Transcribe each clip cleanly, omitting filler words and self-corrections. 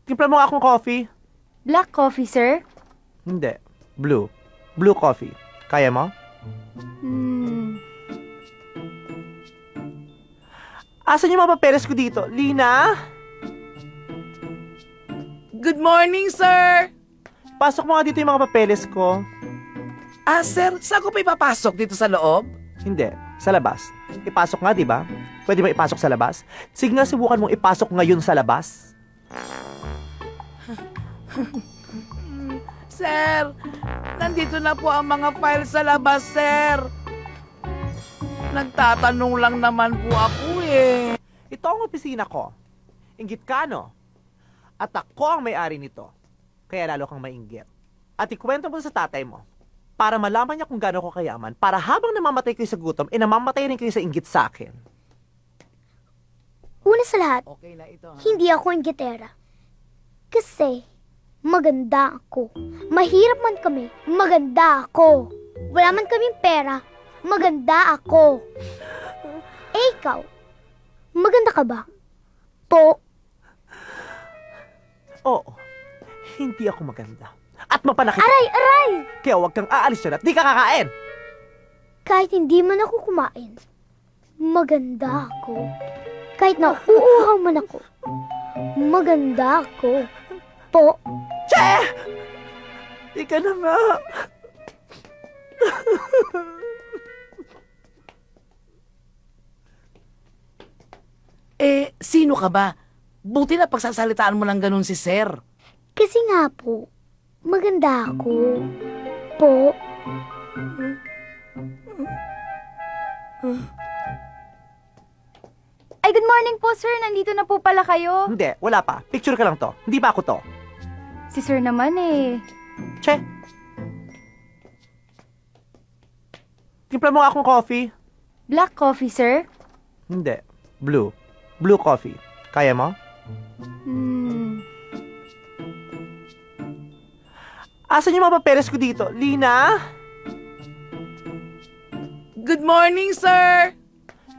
Timpla mo nga akong coffee. Black coffee, sir? Hindi. Blue. Blue coffee. Kaya mo? Asan yung mga papeles ko dito? Lina? Good morning, sir! Pasok mo nga dito yung mga papeles ko. Sir, saan ko pa ipapasok dito sa loob? Hindi. Sa labas. Ipasok nga, di ba? Pwede ba ipasok sa labas? Sige nga, subukan mong ipasok ngayon sa labas. Sir, nandito na po ang mga file sa labas, sir. Nagtatanong lang naman po ako eh. Ito ang opisina ko. Inggit ka, no? At ako ang may-ari nito. Kaya lalo kang mainggit. At ikwento mo sa tatay mo para malaman niya kung gaano ko kayaman para habang namamatay kayo sa gutom, namamatay rin kayo sa inggit sa akin. Una sa lahat, Okay na ito, ha? hindi ako inggitera. Kasi, maganda ako. Mahirap man kami, maganda ako. Wala man kaming pera, maganda ako. Eh, ikaw, maganda ka ba? Po, Oo, hindi ako maganda. At mapanakit. aray, aray! Kaya huwag kang aalis dyan at di ka kakain. Kahit hindi man ako kumain, maganda ako. Kahit na uuhaw man ako, maganda ako. Po, Che! Di ka na nga. Sino ka ba? Buti na pagsasalitaan mo lang ganun si sir. kasi nga po, maganda ako. Po, Ay, good morning po, sir. Nandito na po pala kayo. Hindi, wala pa. Picture ka lang to. Hindi pa ako to. Si sir naman eh. Che! Timpla mo nga akong coffee. Black coffee, sir? Hindi. Blue. Blue coffee. Kaya mo? Asan yung mga papeles ko dito? Lina? Good morning, sir!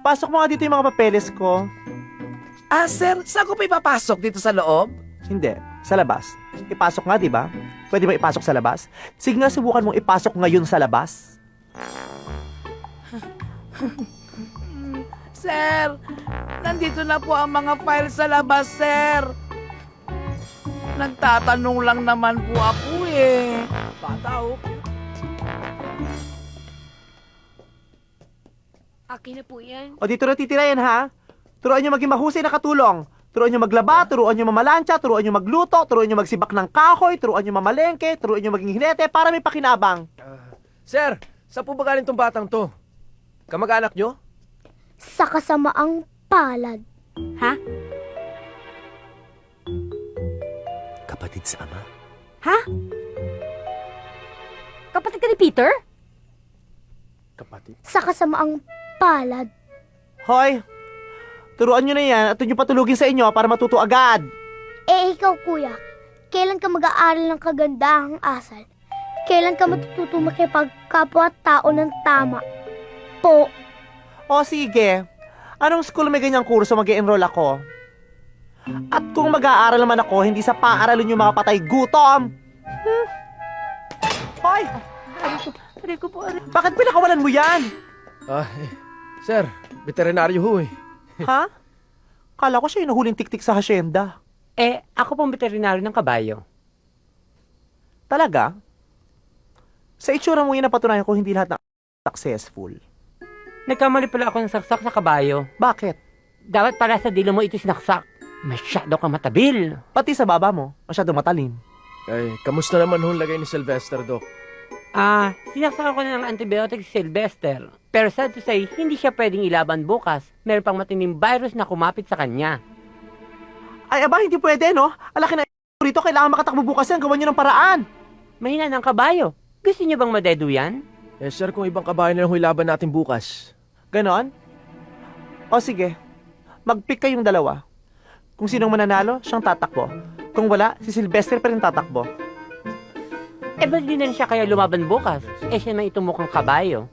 Pasok mo nga dito yung mga papeles ko. Sir, saan ko pa ipapasok dito sa loob? Hindi. Sa labas. Ipasok nga, di ba? Pwede ba ipasok sa labas? Sige nga, subukan mong ipasok ngayon sa labas. Sir, nandito na po ang mga file sa labas, sir. Nagtatanong lang naman po ako eh. Bata, oh. akin na po yan. O dito na titira yan, ha? Turuan nyo maging mahusay na katulong. Turuan nyo maglaba, turuan nyo mamalansya, turuan nyo magluto, turuan nyo magsibak ng kahoy, turuan nyo mamalengke, turuan nyo maging hinete para may pakinabang. Sir, saan po ba galing tong batang to? Kamag-anak nyo? Sa kasamaang palad. Ha? Kapatid sa ama? Ha? Kapatid ka ni Peter? Kapatid. Sa kasamaang palad. Hoy, turuan nyo na yan at huwag nyo patulugin sa inyo para matuto agad. Eh, ikaw kuya, kailan ka mag-aaral ng kagandahang asal? Kailan ka matututo makipagkapwa-tao ng tama? Po, O sige, anong school may ganyang kurso mag-enroll ako? At kung mag-aaral naman ako, hindi sa paaralin yung mga patay gutom. Hoy! Aray ko po, aray. Bakit pinakawalan mo yan? Sir, veterinaryo ho eh. Ha? Kala ko siya yung nahuling tiktik sa hasyenda. Ako pong veterinaryo ng kabayo. Talaga? Sa itsura mo yun napatunayan ko hindi lahat ng successful. Nagkamali pala ako ng saksak sa kabayo. Bakit? Dapat pala sa dilo mo ito sinaksak. Masyado kang matabil. Pati sa baba mo, masyado matalim. Ay, kamusta naman ho ang lagay ni Sylvester, Doc? Sinaksak ako na ng antibiotic si Sylvester. Pero sad to say, hindi siya pwedeng ilaban bukas. Meron pang matinding virus na kumapit sa kanya. Ay, aba, hindi pwede, no? Alaki na rito, kailangan makatakbo bukas yan. Gawan nyo ng paraan. Mahina ng kabayo. Gusto niyo bang madedo yan? Sir, kung ibang kabayo na lang ho ilaban natin bukas. Ganon? O sige, mag-pick kayong dalawa. Kung sinong mananalo, siyang tatakbo. Kung wala, si Sylvester pa rin tatakbo. Ba't di na siya kaya lumaban bukas? Siya naman itong mukhang kabayo.